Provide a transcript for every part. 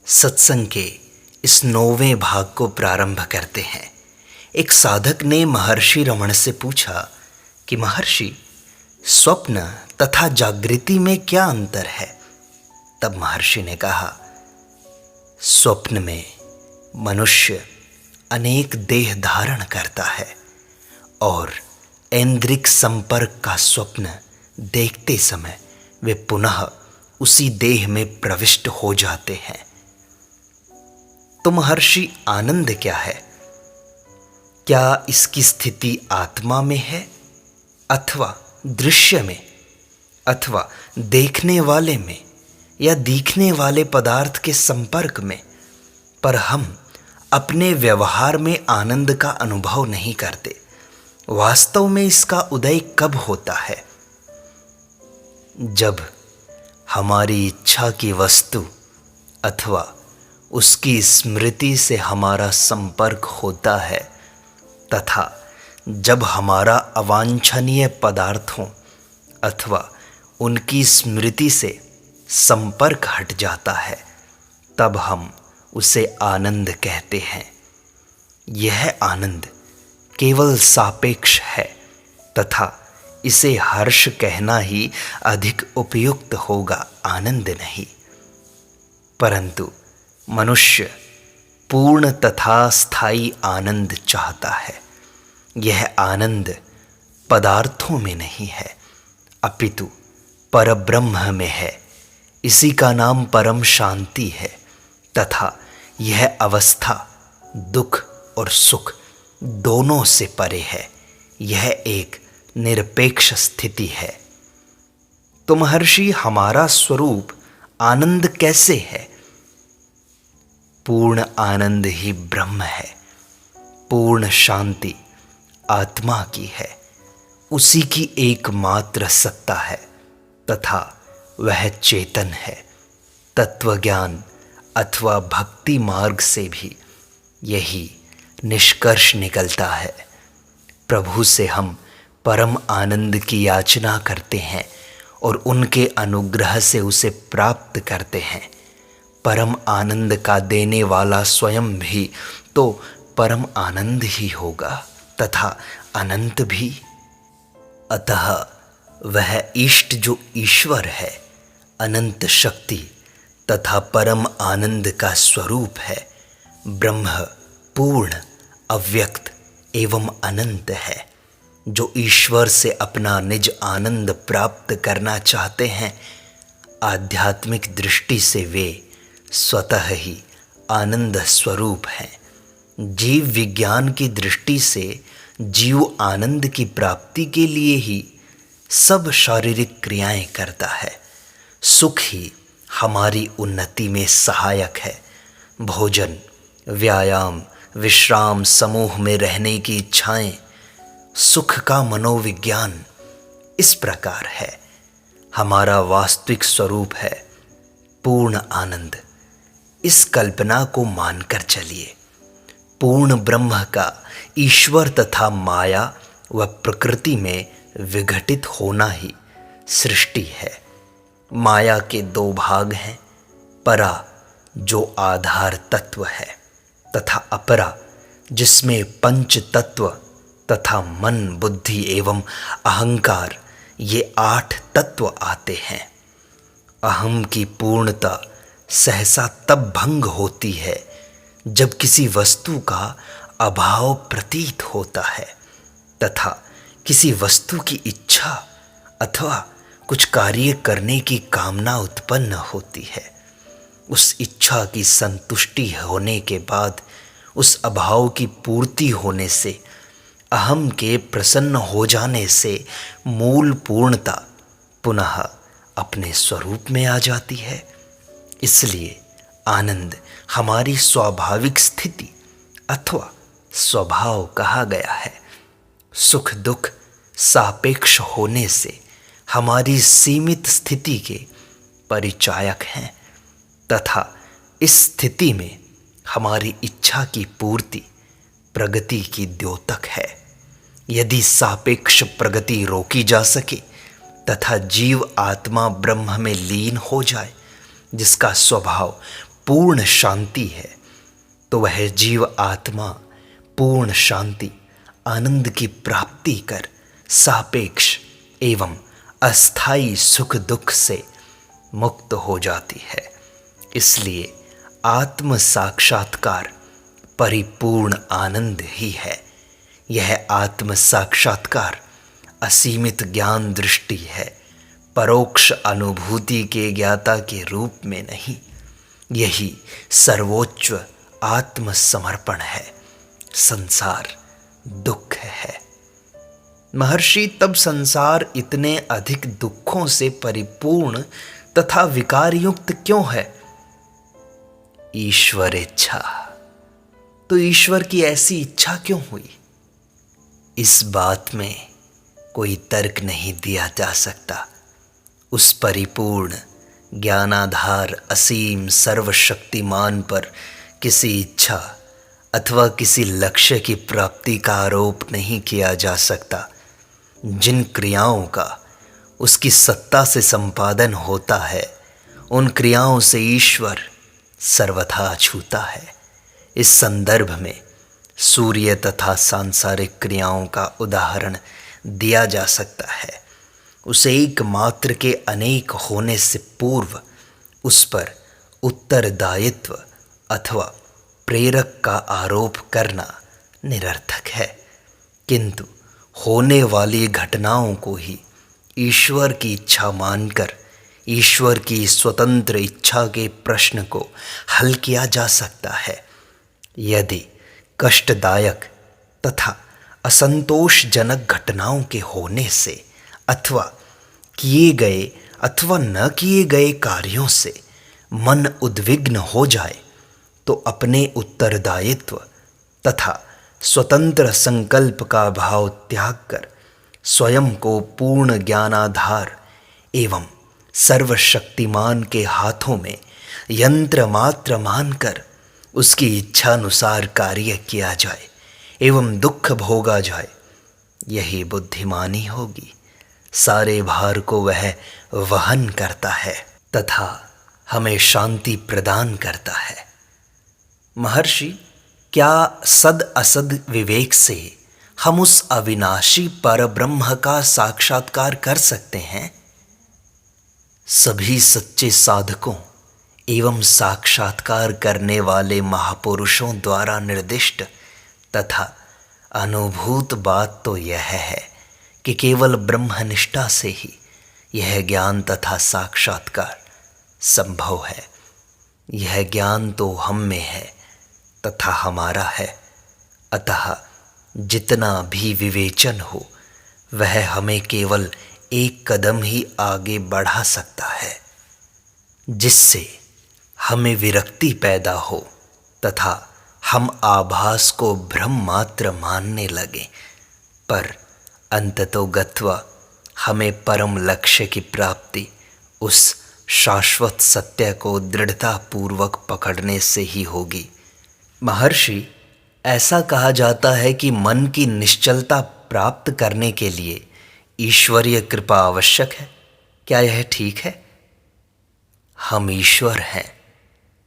सत्संग के इस 9वें भाग को प्रारंभ करते हैं। एक साधक ने महर्षि रमण से पूछा कि महर्षि, स्वप्न तथा जागृति में क्या अंतर है? तब महर्षि ने कहा, स्वप्न में मनुष्य अनेक देह धारण करता है और ऐन्द्रिक संपर्क का स्वप्न देखते समय वे पुनः उसी देह में प्रविष्ट हो जाते हैं। तो महर्षि, आनंद क्या है? क्या इसकी स्थिति आत्मा में है अथवा दृश्य में अथवा देखने वाले में या दिखने वाले पदार्थ के संपर्क में? पर हम अपने व्यवहार में आनंद का अनुभव नहीं करते। वास्तव में इसका उदय कब होता है? जब हमारी इच्छा की वस्तु अथवा उसकी स्मृति से हमारा संपर्क होता है तथा जब हमारा अवांछनीय पदार्थों अथवा उनकी स्मृति से संपर्क हट जाता है, तब हम उसे आनंद कहते हैं। यह आनंद केवल सापेक्ष है तथा इसे हर्ष कहना ही अधिक उपयुक्त होगा, आनंद नहीं। परंतु मनुष्य पूर्ण तथा स्थायी आनंद चाहता है। यह आनंद पदार्थों में नहीं है अपितु परब्रह्म में है। इसी का नाम परम शांति है तथा यह अवस्था दुख और सुख दोनों से परे है। यह एक निरपेक्ष स्थिति है। तो महर्षि, हमारा स्वरूप आनंद कैसे है? पूर्ण आनंद ही ब्रह्म है। पूर्ण शांति आत्मा की है। उसी की एकमात्र सत्ता है तथा वह चेतन है। तत्वज्ञान अथवा भक्ति मार्ग से भी यही निष्कर्ष निकलता है। प्रभु से हम परम आनंद की याचना करते हैं और उनके अनुग्रह से उसे प्राप्त करते हैं। परम आनंद का देने वाला स्वयं भी तो परम आनंद ही होगा तथा अनंत भी। अतः वह इष्ट जो ईश्वर है, अनंत शक्ति तथा परम आनंद का स्वरूप है। ब्रह्म पूर्ण, अव्यक्त एवं अनंत है। जो ईश्वर से अपना निज आनंद प्राप्त करना चाहते हैं, आध्यात्मिक दृष्टि से वे स्वतः ही आनंद स्वरूप हैं। जीव विज्ञान की दृष्टि से जीव आनंद की प्राप्ति के लिए ही सब शारीरिक क्रियाएं करता है। सुख ही हमारी उन्नति में सहायक है। भोजन, व्यायाम, विश्राम, समूह में रहने की इच्छाएं, सुख का मनोविज्ञान इस प्रकार है। हमारा वास्तविक स्वरूप है पूर्ण आनंद। इस कल्पना को मानकर चलिए। पूर्ण ब्रह्म का ईश्वर तथा माया व प्रकृति में विघटित होना ही सृष्टि है। माया के दो भाग हैं, परा जो आधार तत्व है तथा अपरा जिसमें पंच तत्व तथा मन, बुद्धि एवं अहंकार ये 8 तत्व आते हैं। अहम की पूर्णता सहसा तब भंग होती है जब किसी वस्तु का अभाव प्रतीत होता है तथा किसी वस्तु की इच्छा अथवा कुछ कार्य करने की कामना उत्पन्न होती है। उस इच्छा की संतुष्टि होने के बाद उस अभाव की पूर्ति होने से, अहम के प्रसन्न हो जाने से मूल पूर्णता पुनः अपने स्वरूप में आ जाती है। इसलिए आनंद हमारी स्वाभाविक स्थिति अथवा स्वभाव कहा गया है। सुख दुख सापेक्ष होने से हमारी सीमित स्थिति के परिचायक हैं तथा इस स्थिति में हमारी इच्छा की पूर्ति प्रगति की द्योतक है। यदि सापेक्ष प्रगति रोकी जा सके तथा जीव आत्मा ब्रह्म में लीन हो जाए, जिसका स्वभाव पूर्ण शांति है, तो वह जीव आत्मा पूर्ण शांति आनंद की प्राप्ति कर सापेक्ष एवं अस्थाई सुख दुख से मुक्त हो जाती है। इसलिए आत्म साक्षात्कार परिपूर्ण आनंद ही है। यह आत्म साक्षात्कार असीमित ज्ञान दृष्टि है, परोक्ष अनुभूति के ज्ञाता के रूप में नहीं। यही सर्वोच्च आत्मसमर्पण है। संसार दुख है। महर्षि, तब संसार इतने अधिक दुखों से परिपूर्ण तथा विकारयुक्त क्यों है? ईश्वर इच्छा। तो ईश्वर की ऐसी इच्छा क्यों हुई? इस बात में कोई तर्क नहीं दिया जा सकता। उस परिपूर्ण ज्ञानाधार असीम सर्वशक्तिमान पर किसी इच्छा अथवा किसी लक्ष्य की प्राप्ति का आरोप नहीं किया जा सकता। जिन क्रियाओं का उसकी सत्ता से संपादन होता है, उन क्रियाओं से ईश्वर सर्वथा अछूता है। इस संदर्भ में सूर्य तथा सांसारिक क्रियाओं का उदाहरण दिया जा सकता है। उस एक मात्र के अनेक होने से पूर्व उस पर उत्तरदायित्व अथवा प्रेरक का आरोप करना निरर्थक है, किंतु होने वाली घटनाओं को ही ईश्वर की इच्छा मानकर ईश्वर की स्वतंत्र इच्छा के प्रश्न को हल किया जा सकता है। यदि कष्टदायक तथा असंतोषजनक घटनाओं के होने से अथवा किए गए अथवा न किए गए कार्यों से मन उद्विग्न हो जाए, तो अपने उत्तरदायित्व तथा स्वतंत्र संकल्प का भाव त्याग कर स्वयं को पूर्ण ज्ञानाधार एवं सर्वशक्तिमान के हाथों में यंत्र मात्र मानकर उसकी इच्छानुसार कार्य किया जाए एवं दुख भोगा जाए, यही बुद्धिमानी होगी। सारे भार को वह वहन करता है तथा हमें शांति प्रदान करता है। महर्षि, क्या सद असद विवेक से हम उस अविनाशी परब्रह्म का साक्षात्कार कर सकते हैं? सभी सच्चे साधकों एवं साक्षात्कार करने वाले महापुरुषों द्वारा निर्दिष्ट तथा अनुभूत बात तो यह है कि केवल ब्रह्मनिष्ठा से ही यह ज्ञान तथा साक्षात्कार संभव है। यह ज्ञान तो हम में है तथा हमारा है, अतः जितना भी विवेचन हो वह हमें केवल एक कदम ही आगे बढ़ा सकता है, जिससे हमें विरक्ति पैदा हो तथा हम आभास को भ्रम मात्र मानने लगे, पर अंततो गत्वा हमें परम लक्ष्य की प्राप्ति उस शाश्वत सत्य को दृढ़ता पूर्वक पकड़ने से ही होगी। महर्षि, ऐसा कहा जाता है कि मन की निश्चलता प्राप्त करने के लिए ईश्वरीय कृपा आवश्यक है। क्या यह ठीक है? हम ईश्वर हैं।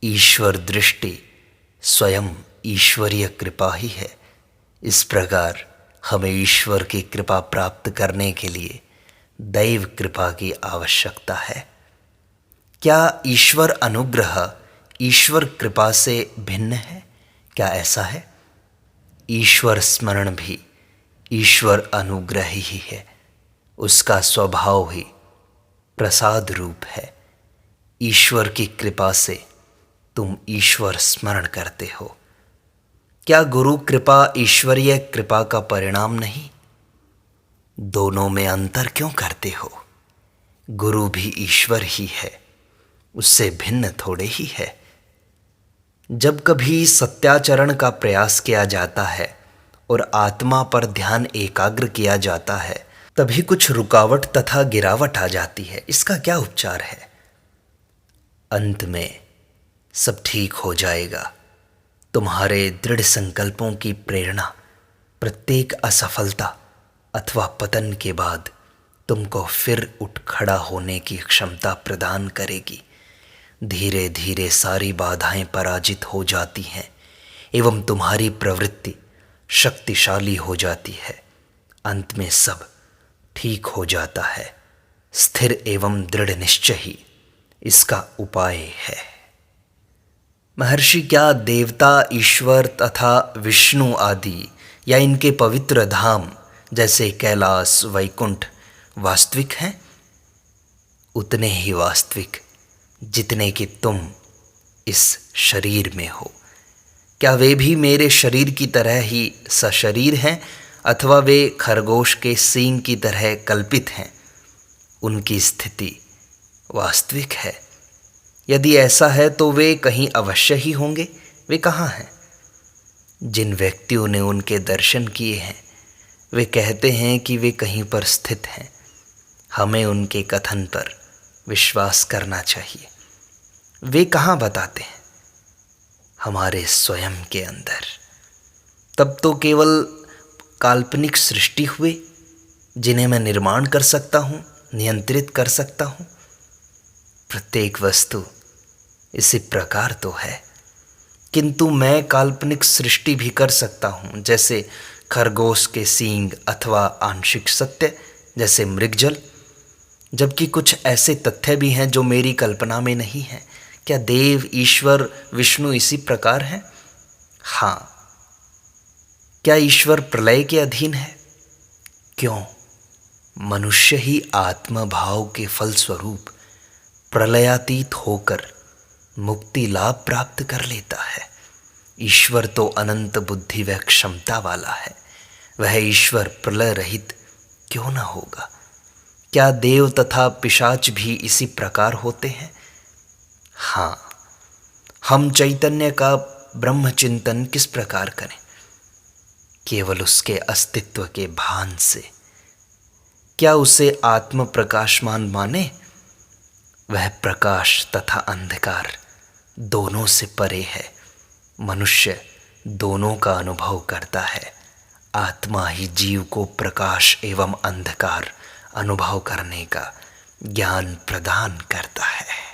ईश्वर दृष्टि स्वयं ईश्वरीय कृपा ही है। इस प्रकार हमें ईश्वर की कृपा प्राप्त करने के लिए दैव कृपा की आवश्यकता है। क्या ईश्वर अनुग्रह ईश्वर कृपा से भिन्न है? क्या ऐसा है? ईश्वर स्मरण भी ईश्वर अनुग्रह ही है। उसका स्वभाव ही प्रसाद रूप है। ईश्वर की कृपा से तुम ईश्वर स्मरण करते हो। क्या गुरु कृपा ईश्वरीय कृपा का परिणाम नहीं? दोनों में अंतर क्यों करते हो? गुरु भी ईश्वर ही है, उससे भिन्न थोड़े ही है। जब कभी सत्याचरण का प्रयास किया जाता है और आत्मा पर ध्यान एकाग्र किया जाता है, तभी कुछ रुकावट तथा गिरावट आ जाती है। इसका क्या उपचार है? अंत में सब ठीक हो जाएगा। तुम्हारे दृढ़ संकल्पों की प्रेरणा प्रत्येक असफलता अथवा पतन के बाद तुमको फिर उठ खड़ा होने की क्षमता प्रदान करेगी। धीरे धीरे सारी बाधाएं पराजित हो जाती हैं एवं तुम्हारी प्रवृत्ति शक्तिशाली हो जाती है। अंत में सब ठीक हो जाता है। स्थिर एवं दृढ़ निश्चय ही इसका उपाय है। महर्षि, क्या देवता, ईश्वर तथा विष्णु आदि या इनके पवित्र धाम जैसे कैलाश, वैकुंठ वास्तविक हैं? उतने ही वास्तविक जितने कि तुम इस शरीर में हो। क्या वे भी मेरे शरीर की तरह ही सशरीर हैं अथवा वे खरगोश के सींग की तरह कल्पित हैं? उनकी स्थिति वास्तविक है। यदि ऐसा है तो वे कहीं अवश्य ही होंगे। वे कहाँ हैं? जिन व्यक्तियों ने उनके दर्शन किए हैं वे कहते हैं कि वे कहीं पर स्थित हैं। हमें उनके कथन पर विश्वास करना चाहिए। वे कहाँ बताते हैं? हमारे स्वयं के अंदर। तब तो केवल काल्पनिक सृष्टि हुए जिन्हें मैं निर्माण कर सकता हूँ, नियंत्रित कर सकता हूँ। प्रत्येक वस्तु इसी प्रकार तो है, किंतु मैं काल्पनिक सृष्टि भी कर सकता हूँ, जैसे खरगोश के सींग अथवा आंशिक सत्य जैसे मृगजल। जबकि कुछ ऐसे तथ्य भी हैं जो मेरी कल्पना में नहीं हैं। क्या देव, ईश्वर, विष्णु इसी प्रकार हैं? हाँ। क्या ईश्वर प्रलय के अधीन है? क्यों? मनुष्य ही आत्मभाव के फलस्वरूप प्रलयातीत होकर मुक्ति लाभ प्राप्त कर लेता है। ईश्वर तो अनंत बुद्धि व क्षमता वाला है। वह ईश्वर प्रलय रहित क्यों न होगा? क्या देव तथा पिशाच भी इसी प्रकार होते हैं? हाँ। हम चैतन्य का ब्रह्म चिंतन किस प्रकार करें? केवल उसके अस्तित्व के भान से। क्या उसे आत्म प्रकाशमान माने? वह प्रकाश तथा अंधकार दोनों से परे है। मनुष्य दोनों का अनुभव करता है। आत्मा ही जीव को प्रकाश एवं अंधकार अनुभव करने का ज्ञान प्रदान करता है।